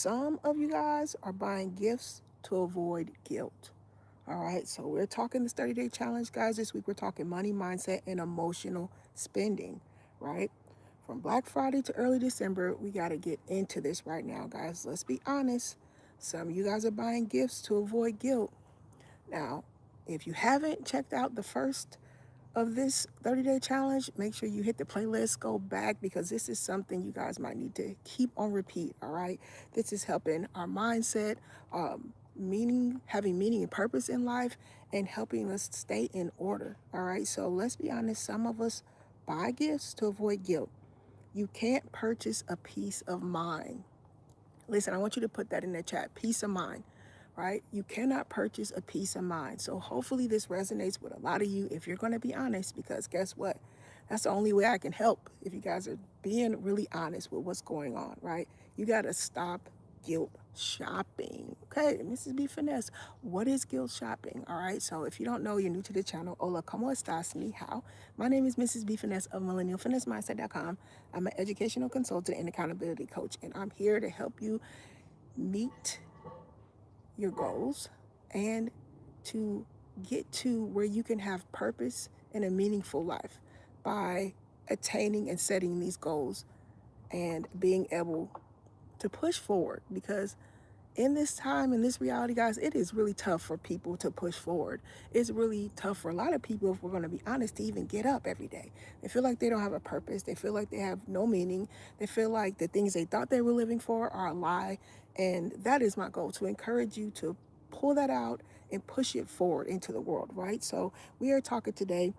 some of you guys are buying gifts to avoid guilt. All right, so we're talking this 30-day challenge, guys. This week we're talking money mindset and emotional spending, right? From Black Friday to early December, we got to get into this right now, guys. Let's be honest. Some of you guys are buying gifts to avoid guilt. Now, if you haven't checked out the first of this 30-day challenge, make sure you hit the playlist, go back, because this is something you guys might need to keep on repeat. All right, this is helping our mindset, having meaning and purpose in life, and helping us stay in order. All right, so let's be honest, some of us buy gifts to avoid guilt. You can't purchase a peace of mind. Listen, I want you to put that in the chat. Peace of mind, right? You cannot purchase a peace of mind. So hopefully this resonates with a lot of you if you're going to be honest, because guess what? That's the only way I can help if you guys are being really honest with what's going on, right? You got to stop guilt shopping. Okay, Mrs. B Finesse, what is guilt shopping? All right, so if you don't know, you're new to the channel. Hola, como estás? Ni hao. My name is Mrs. B Finesse of millennialfinessemindset.com. I'm an educational consultant and accountability coach, and I'm here to help you meet your goals and to get to where you can have purpose and a meaningful life by attaining and setting these goals and being able to push forward. Because in this time, in this reality, guys, it is really tough for people to push forward. It's really tough for a lot of people, if we're going to be honest, to even get up every day. They feel like they don't have a purpose. They feel like they have no meaning. They feel like the things they thought they were living for are a lie. And that is my goal, to encourage you to pull that out and push it forward into the world, right? So we are talking today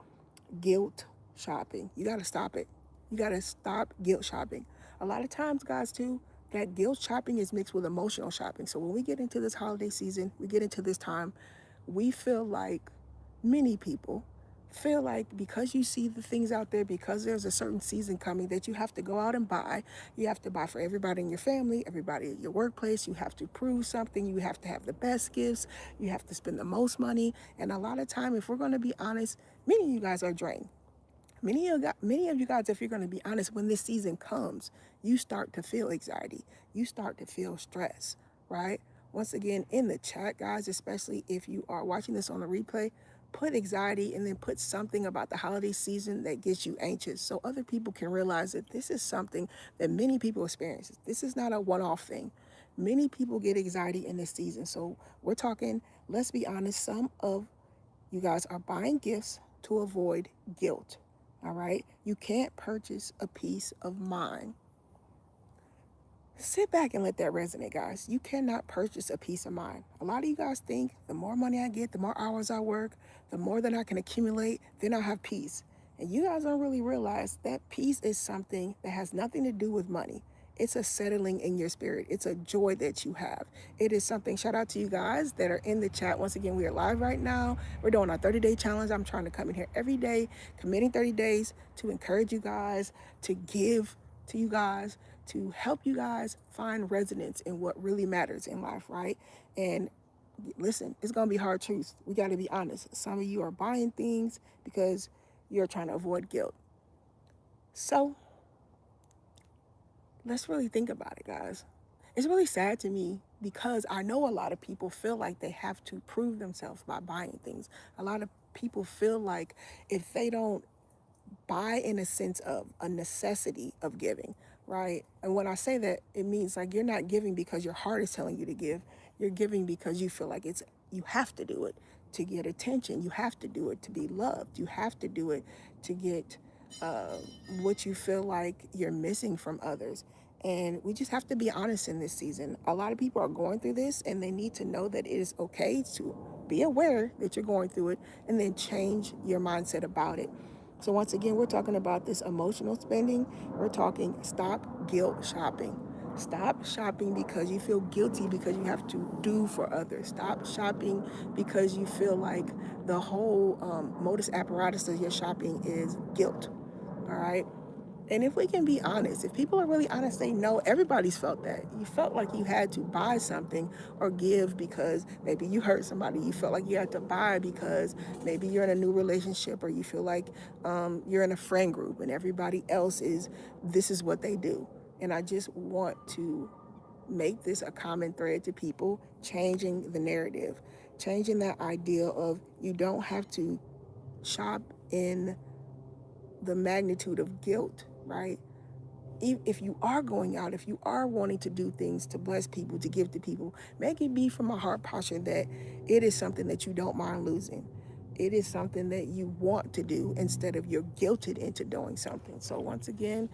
guilt shopping. You got to stop it. You got to stop guilt shopping. A lot of times, guys, too, that guilt shopping is mixed with emotional shopping. So when we get into this holiday season, we get into this time, we feel like, many people feel like, because you see the things out there, because there's a certain season coming, that you have to go out and buy. You have to buy for everybody in your family, everybody at your workplace. You have to prove something. You have to have the best gifts. You have to spend the most money. And a lot of time, if we're going to be honest, many of you guys are drained. Many of you guys, if you're going to be honest, when this season comes, you start to feel anxiety. You start to feel stress, right? Once again, in the chat, guys, especially if you are watching this on a replay, put anxiety and then put something about the holiday season that gets you anxious, so other people can realize that this is something that many people experience. This is not a one-off thing. Many people get anxiety in this season. So we're talking, let's be honest, some of you guys are buying gifts to avoid guilt. All right? You can't purchase a peace of mind. Sit back and let that resonate, guys. You cannot purchase a peace of mind. A lot of you guys think the more money I get, the more hours I work, the more that I can accumulate, then I'll have peace. And you guys don't really realize that peace is something that has nothing to do with money. It's a settling in your spirit. It's a joy that you have. It is something. Shout out to you guys that are in the chat. Once again, we are live right now. We're doing our 30-day challenge. I'm trying to come in here every day, committing 30 days to encourage you guys, to give to you guys, to help you guys find resonance in what really matters in life, right? And listen, it's going to be hard truths. We got to be honest. Some of you are buying things because you're trying to avoid guilt. So let's really think about it, guys. It's really sad to me because I know a lot of people feel like they have to prove themselves by buying things. A lot of people feel like if they don't buy, in a sense of a necessity of giving, right? And when I say that, it means like you're not giving because your heart is telling you to give. You're giving because you feel like you have to do it to get attention. You have to do it to be loved. You have to do it to get what you feel like you're missing from others. And we just have to be honest in this season. A lot of people are going through this, and they need to know that it is okay to be aware that you're going through it and then change your mindset about it. So once again, we're talking about this emotional spending. We're talking stop guilt shopping. Stop shopping because you feel guilty because you have to do for others. Stop shopping because you feel like the whole modus apparatus of your shopping is guilt. All right? And if we can be honest, if people are really honest, they know everybody's felt that. You felt like you had to buy something or give because maybe you hurt somebody. You felt like you had to buy because maybe you're in a new relationship, or you feel like you're in a friend group and everybody else this is what they do. And I just want to make this a common thread to people, changing the narrative, changing that idea of you don't have to shop in the magnitude of guilt, right? If you are going out, if you are wanting to do things to bless people, to give to people, make it be from a heart posture that it is something that you don't mind losing. It is something that you want to do instead of you're guilted into doing something. So once again,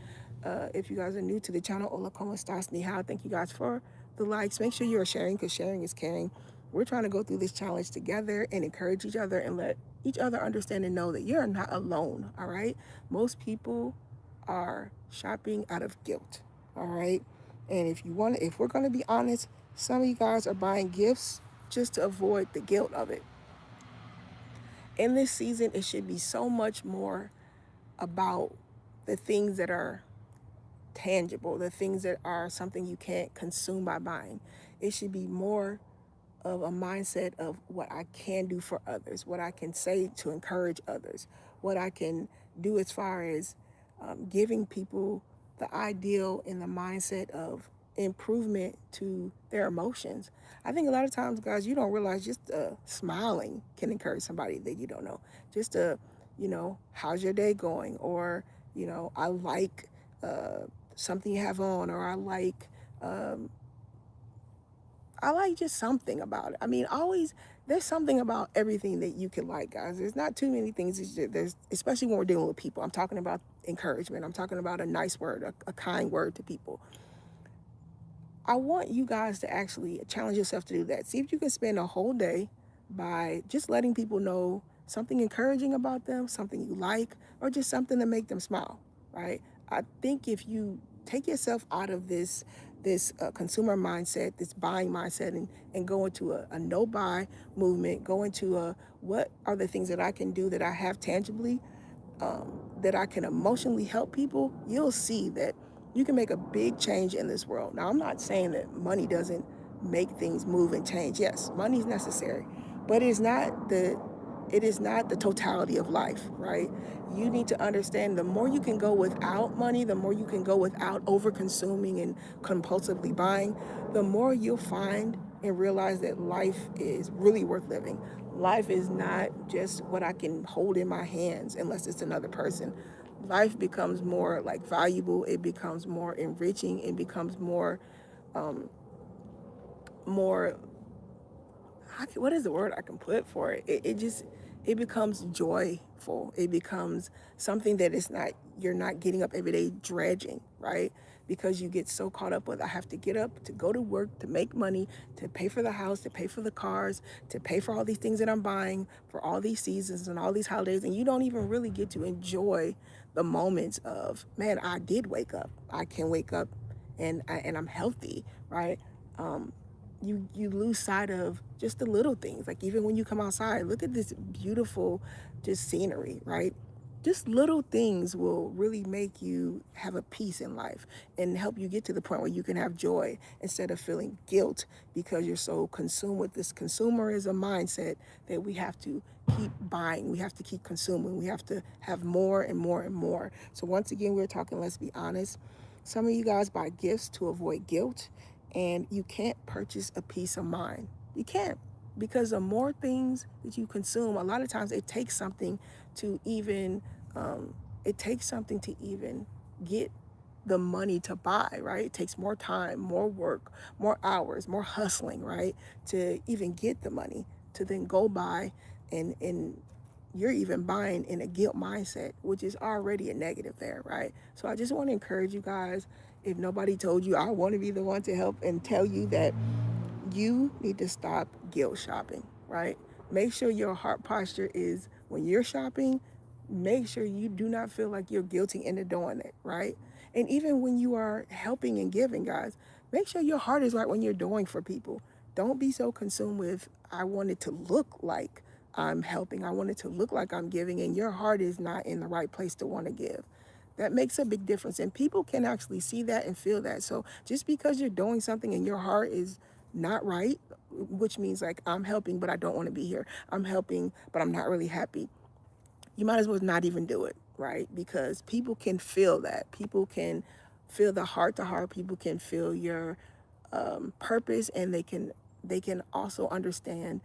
if you guys are new to the channel, hola, como estas, ni hao. Thank you guys for the likes. Make sure you are sharing because sharing is caring. We're trying to go through this challenge together and encourage each other and let each other understand and know that you're not alone, all right? Most people are shopping out of guilt, all right? And if we're going to be honest, some of you guys are buying gifts just to avoid the guilt of it. In this season, it should be so much more about the things that are tangible, the things that are something you can't consume by buying. It should be more of a mindset of what I can do for others, what I can say to encourage others, what I can do as far as giving people the ideal and the mindset of improvement to their emotions. I think a lot of times, guys, you don't realize just smiling can encourage somebody that you don't know. Just how's your day going? Or, I like something you have on, or um, I like just something about it. I mean, always there's something about everything that you can like, guys. There's not too many things. There's especially when we're dealing with people. I'm talking about encouragement. I'm talking about a nice word, a kind word to people. I want you guys to actually challenge yourself to do that. See if you can spend a whole day by just letting people know something encouraging about them, something you like, or just something to make them smile, right? I think if you take yourself out of this consumer mindset, this buying mindset, and go into a no buy movement, go into a what are the things that I can do that I have tangibly, that I can emotionally help people, you'll see that you can make a big change in this world. Now, I'm not saying that money doesn't make things move and change. Yes, money is necessary, but it is not the totality of life, right? You need to understand the more you can go without money, the more you can go without over consuming and compulsively buying, the more you'll find and realize that life is really worth living. Life is not just what I can hold in my hands unless it's another person. Life becomes more like valuable, it becomes more enriching, it becomes more what is the word I can put for it? It becomes joyful. It becomes something that it's not, you're not getting up every day dredging, right? Because you get so caught up with, I have to get up to go to work, to make money, to pay for the house, to pay for the cars, to pay for all these things that I'm buying for all these seasons and all these holidays. And you don't even really get to enjoy the moments of, man, I did wake up. I can wake up and I'm healthy, right? Um, you lose sight of just the little things. Like even when you come outside, look at this beautiful just scenery, right? Just little things will really make you have a peace in life and help you get to the point where you can have joy instead of feeling guilt because you're so consumed with this consumerism mindset that we have to keep buying, we have to keep consuming, we have to have more and more and more. So once again, we're talking, let's be honest. Some of you guys buy gifts to avoid guilt, and you can't purchase a peace of mind. You can't, because the more things that you consume, a lot of times to even it takes something to even get the money to buy, right? It takes more time, more work, more hours, more hustling, right, to even get the money to then go buy, and you're even buying in a guilt mindset, which is already a negative there, right? So I just want to encourage you guys, if nobody told you, I want to be the one to help and tell you that you need to stop guilt shopping, right? Make sure your heart posture is, when you're shopping, make sure you do not feel like you're guilty into doing it, right? And even when you are helping and giving, guys, make sure your heart is right when you're doing for people. Don't be so consumed with, I want it to look like I'm helping, I want it to look like I'm giving, and your heart is not in the right place to want to give. That makes a big difference, and people can actually see that and feel that. So just because you're doing something and your heart is not right, which means like, I'm helping but I don't want to be here, I'm helping but I'm not really happy, you might as well not even do it, right? Because people can feel that. People can feel the heart to heart. People can feel your purpose, and they can also understand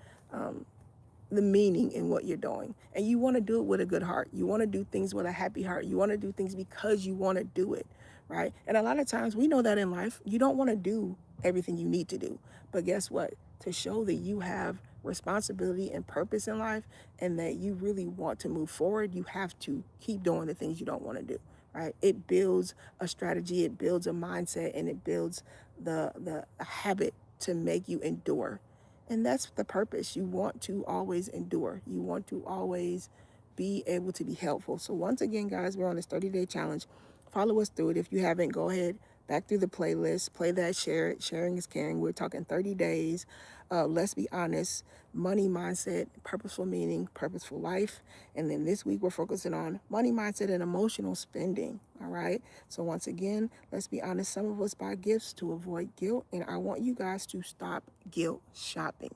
the meaning in what you're doing. And you want to do it with a good heart. You want to do things with a happy heart. You want to do things because you want to do it, right? And a lot of times we know that in life, you don't want to do everything you need to do. But guess what? To show that you have responsibility and purpose in life and that you really want to move forward, you have to keep doing the things you don't want to do, right? It builds a strategy, it builds a mindset, and it builds the habit to make you endure. And that's the purpose. You want to always endure. You want to always be able to be helpful. So once again, guys, we're on this 30-day challenge. Follow us through it. If you haven't, go ahead, back through the playlist, play that, share it. Sharing is caring. We're talking 30 days. Let's be honest, money mindset, purposeful meaning, purposeful life. And then this week we're focusing on money mindset and emotional spending. All right. So once again, let's be honest, some of us buy gifts to avoid guilt. And I want you guys to stop guilt shopping.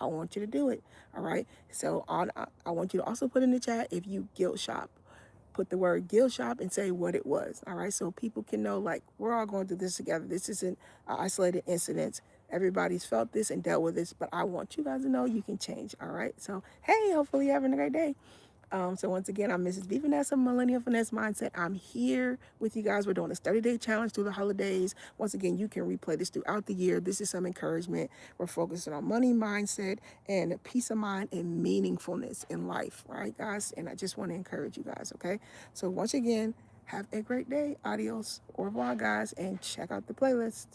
I want you to do it. All right. So I want you to also put in the chat if you guilt shop. Put the word guilt shop and say what it was. All right. So people can know, like, we're all going through this together. This isn't an isolated incident. Everybody's felt this and dealt with this, but I want you guys to know you can change. All right. So, hey, hopefully you're having a great day. So once again, I'm Mrs. B. Finesse of Millennial Finesse Mindset. I'm here with you guys. We're doing this 30-day challenge through the holidays. Once again, you can replay this throughout the year. This is some encouragement. We're focusing on money mindset and peace of mind and meaningfulness in life, right, guys? And I just want to encourage you guys, okay? So once again, have a great day. Adios. Au revoir, guys, and check out the playlist.